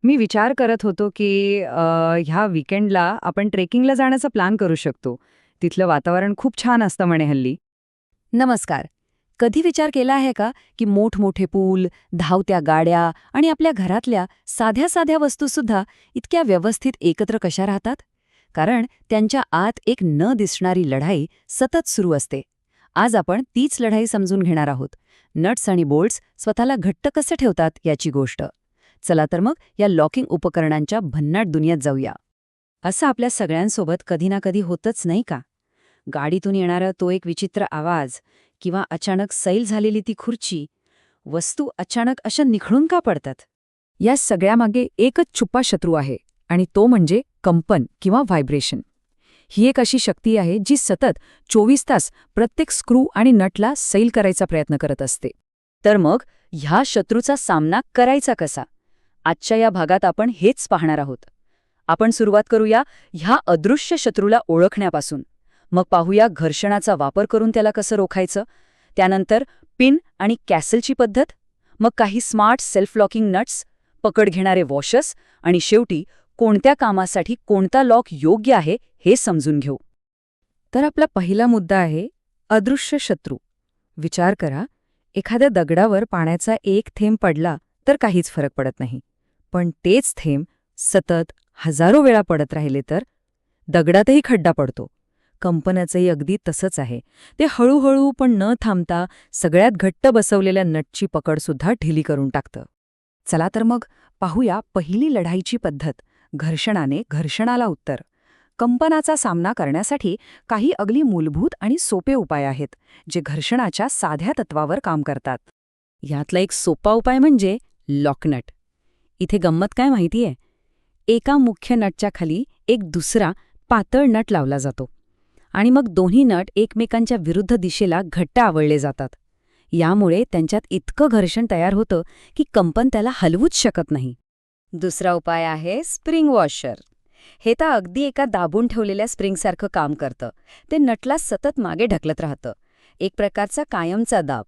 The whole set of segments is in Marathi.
मी विचार करत होतो की ह्या वीकेंडला आपण ट्रेकिंगला जाण्याचा प्लॅन करू शकतो. तिथलं वातावरण खूप छान असतं म्हणे हल्ली. नमस्कार. कधी विचार केला आहे का की मोठमोठे पूल, धावत्या गाड्या आणि आपल्या घरातल्या साध्या साध्या वस्तूसुद्धा इतक्या व्यवस्थित एकत्र कशा राहतात? कारण त्यांच्या आत एक न दिसणारी लढाई सतत सुरू असते. आज आपण तीच लढाई समजून घेणार आहोत. नट्स आणि बोल्ट्स स्वतःला घट्ट कसे ठेवतात याची गोष्ट. चला तर मग या लॉकिंग उपकरणांच्या भन्नाट दुनियेत जाऊया. असं आपल्या सगळ्यांसोबत कधी ना कधी होतच नाही का? गाडीतून येणारा तो एक विचित्र आवाज किंवा अचानक सैल झालेली ती खुर्ची, वस्तू अचानक अशा निखळून का पडतात? या सगळ्यामागे एकच छुपा शत्रू आहे आणि तो म्हणजे कंपन किंवा व्हायब्रेशन. ही एक अशी शक्ती आहे जी सतत 24 तास प्रत्येक स्क्रू आणि नटला सैल करायचा प्रयत्न करत असते. तर मग ह्या शत्रूचा सामना करायचा कसा? आजच्या या भागात आपण हेच पाहणार आहोत. आपण सुरुवात करूया ह्या अदृश्य शत्रूला ओळखण्यापासून. मग पाहूया घर्षणाचा वापर करून त्याला कसं रोखायचं. त्यानंतर पिन आणि कॅसलची पद्धत, मग काही स्मार्ट सेल्फ लॉकिंग नट्स, पकड घेणारे वॉशर्स आणि शेवटी कोणत्या कामासाठी कोणता लॉक योग्य आहे हे समजून घेऊ. तर आपला पहिला मुद्दा आहे अदृश्य शत्रू. विचार करा, एखाद्या दगडावर पाण्याचा एक थेंब पडला तर काहीच फरक पडत नाही. पण तेच थेंब सतत हजारो वेळा पडत राहिले तर दगडातही खड्डा पडतो. कंपनाचंही अगदी तसंच आहे. ते हळूहळू पण न थांबता सगळ्यात घट्ट बसवलेल्या नटची पकडसुद्धा ढिली करून टाकतं. चला तर मग पाहूया पहिली लढाईची पद्धत, घर्षणाने घर्षणाला उत्तर. कंपनाचा सामना करण्यासाठी काही अगदी मूलभूत आणि सोपे उपाय आहेत, जे घर्षणाच्या साध्या तत्वावर काम करतात. यातला एक सोपा उपाय म्हणजे लॉकनट. इथे गंमत काय माहितीये? एका मुख्य नटच्या खाली एक दुसरा पातळ नट लावला जातो आणि मग दोन्ही नट एकमेकांच्या विरुद्ध दिशेला घट्ट आवळले जातात. यामुळे त्यांच्यात इतकं घर्षण तयार होतं की कंपन त्याला हलवूच शकत नाही. दुसरा उपाय आहे स्प्रिंग वॉशर. हे तर अगदी एका दाबून ठेवलेल्या स्प्रिंगसारखं काम करतं. ते नटला सतत मागे ढकलत राहतं. एक प्रकारचा कायमचा दाब,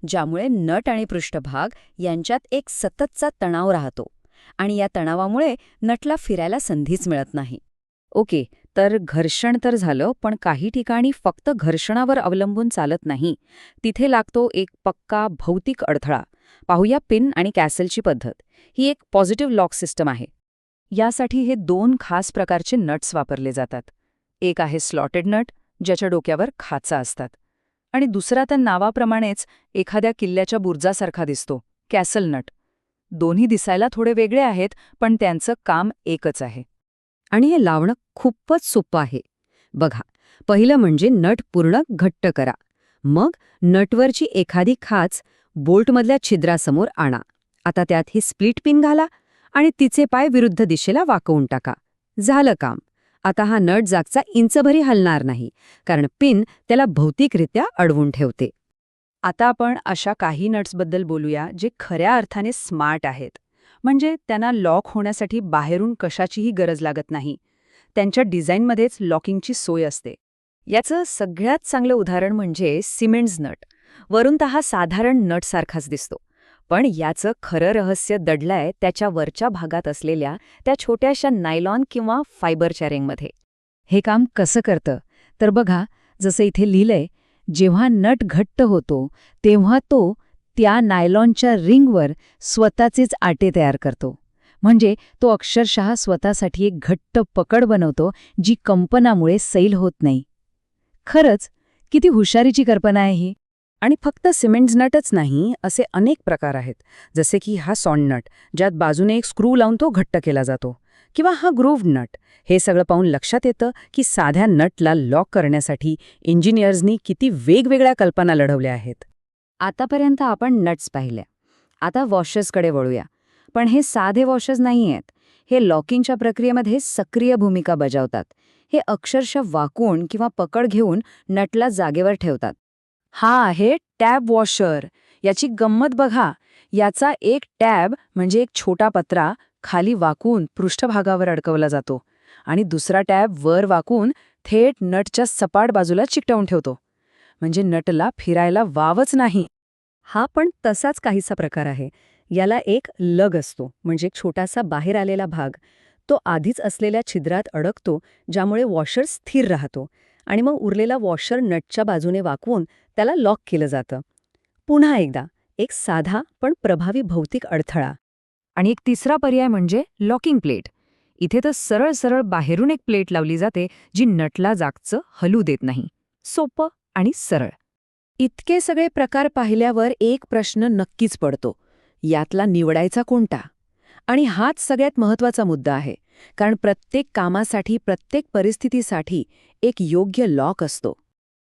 ज्यामुळे नट आणि पृष्ठभाग यांच्यात एक सततचा तणाव राहतो आणि या तणावामुळे नटला फिरायला संधीच मिळत नाही. ओके, तर घर्षण तर झालं, पण काही ठिकाणी फक्त घर्षणावर अवलंबून चालत नाही. तिथे लागतो एक पक्का भौतिक अडथळा. पाहूया पिन आणि कॅसलची पद्धत. ही एक पॉझिटिव्ह लॉक सिस्टम आहे. यासाठी हे दोन खास प्रकारचे नट्स वापरले जातात. एक आहे स्लॉटेड नट, ज्याच्या डोक्यावर खाचा असतात, आणि दुसरा त्या नावाप्रमाणेच एखाद्या किल्ल्याच्या बुर्जासारखा दिसतो, कॅसल नट. दोन्ही दिसायला थोडे वेगळे आहेत, पण त्यांचं काम एकच आहे. आणि हे लावणं खूपच सोपं आहे. बघा, पहिलं म्हणजे नट पूर्ण घट्ट करा. मग नटवरची एखादी खाच बोल्टमधल्या छिद्रासमोर आणा. आता त्यात ही स्प्लिट पिन घाला आणि तिचे पाय विरुद्ध दिशेला वाकवून टाका. झालं काम. आता हा नट जागचा इंचभरी हलणार नाही, कारण पिन त्याला भौतिकरित्या अडवून ठेवते. आता आपण अशा काही नट्सबद्दल बोलूया जे खऱ्या अर्थाने स्मार्ट आहेत. म्हणजे त्यांना लॉक होण्यासाठी बाहेरून कशाचीही गरज लागत नाही. त्यांच्या डिझाईनमध्येच लॉकिंगची सोय असते. याचं सगळ्यात चांगलं उदाहरण म्हणजे सिमेंट्स नट. वरून हा साधारण नटसारखाच दिसतो, पण याचं खरं रहस्य दडलंय त्याच्या वरच्या भागात असलेल्या त्या छोट्याशा नायलॉन किंवा फायबरच्या रिंगमध्ये. हे काम कसं करतं तर बघा, जसं इथे लिहिलंय, जेव्हा नट घट्ट होतो तेव्हा तो त्या नायलॉनच्या रिंगवर स्वतःचेच आटे तयार करतो. म्हणजे तो अक्षरशः स्वतःसाठी एक घट्ट पकड बनवतो, जी कंपनामुळे सैल होत नाही. खरंच किती हुशारीची कल्पना आहे ही. आणि फक्त सिमेंट्स नटच नाही, असे अनेक प्रकार आहेत. जसे की हा सॉन्ड नट, ज्यात बाजूने एक स्क्रू लावून तो घट्ट केला जातो, किंवा हा ग्रूव्ड नट. हे सगळं पाहून लक्षात येतं की साध्या नटला लॉक करण्यासाठी इंजिनियर्सनी किती वेगवेगळ्या कल्पना लढवल्या आहेत. आतापर्यंत आपण नट्स पाहिल्या. आता वॉशर्सकडे वळूया. पण हे साधे वॉशर्स नाही आहेत. हे लॉकिंगच्या प्रक्रियेमध्ये सक्रिय भूमिका बजावतात. हे अक्षरशः वाकून किंवा पकड घेऊन नटला जागेवर ठेवतात. हा आहे टॅब वॉशर. याची गंमत बघा. याचा एक टॅब म्हणजे एक छोटा पत्रा खाली वाकून पृष्ठभागावर अडकवला जातो आणि दुसरा टॅब वर वाकून थेट नटच्या सपाट बाजूला चिकटवून ठेवतो. म्हणजे नटला फिरायला वावच नाही. हा पण तसाच काहीसा प्रकार आहे. याला एक लग असतो, म्हणजे एक छोटासा बाहेर आलेला भाग. तो आधीच असलेल्या छिद्रात अडकतो, ज्यामुळे वॉशर स्थिर राहतो आणि मग उरलेला वॉशर नटच्या बाजूने वाकवून त्याला लॉक केलं जातं. पुन्हा एकदा एक साधा पण प्रभावी भौतिक अडथळा. आणि एक तिसरा पर्याय म्हणजे लॉकिंग प्लेट. इथे तर सरळ सरळ बाहेरून एक प्लेट लावली जाते जी नटला जागचं हलू देत नाही. सोपं आणि सरळ. इतके सगळे प्रकार पाहिल्यावर एक प्रश्न नक्कीच पडतो, यातला निवडायचा कोणता? आणि हाच सगळ्यात महत्त्वाचा मुद्दा आहे, कारण प्रत्येक कामासाठी, प्रत्येक परिस्थितीसाठी एक योग्य लॉक असतो.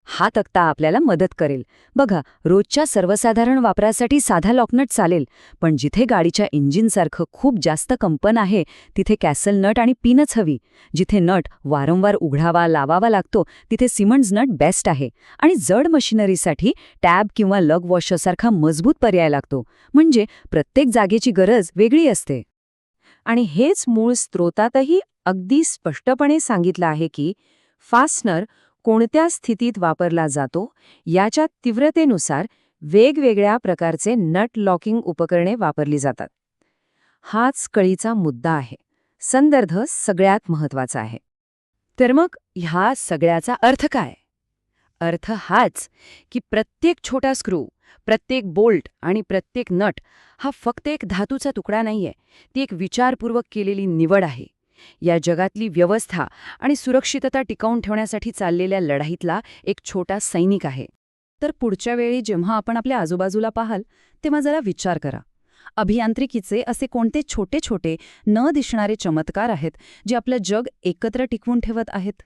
हा तक्ता आपल्याला मदत करेल. बघा, रोजच्या सर्वसाधारण वापरासाठी साधा लॉकनट चालेल, पण जिथे गाडीच्या इंजिनसारखं खूप जास्त कंपन आहे तिथे कॅसल नट आणि पिनच हवी. जिथे नट वारंवार उघडावा लावावा लागतो तिथे सिमंड्स नट बेस्ट आहे. आणि जड मशिनरीसाठी टॅब किंवा लग वॉशरसारखा मजबूत पर्याय लागतो. म्हणजे प्रत्येक जागेची गरज वेगळी असते. आणि हेच मूळ स्त्रोतातही अगदी स्पष्टपणे सांगितलं आहे की फास्टनर कोणत्या स्थितीत वापरला जातो याच्या तीव्रतेनुसार वेगवेगळ्या प्रकारचे नट लॉकिंग उपकरणे वापरली जातात. हाच कळीचा मुद्दा आहे. संदर्भ सगळ्यात महत्वाचा आहे. तर मग ह्या सगळ्याचा अर्थ काय? अर्थ हाच की प्रत्येक छोटा स्क्रू, प्रत्येक बोल्ट आणि प्रत्येक नट हा फक्त एक धातूचा तुकडा नाहीये, ती एक विचारपूर्वक केलेली निवड आहे. या जगातली व्यवस्था आणि सुरक्षितता टिकवून ठेवण्यासाठी चाललेल्या लढाईतला एक छोटा सैनिक आहे. तर पुढच्या वेळी जेव्हा आपण आपल्या आजूबाजूला पाहाल तेव्हा जरा विचार करा, अभियांत्रिकीचे असे कोणते छोटे छोटे न दिसणारे चमत्कार आहेत जे आपलं जग एकत्र टिकवून ठेवत आहेत.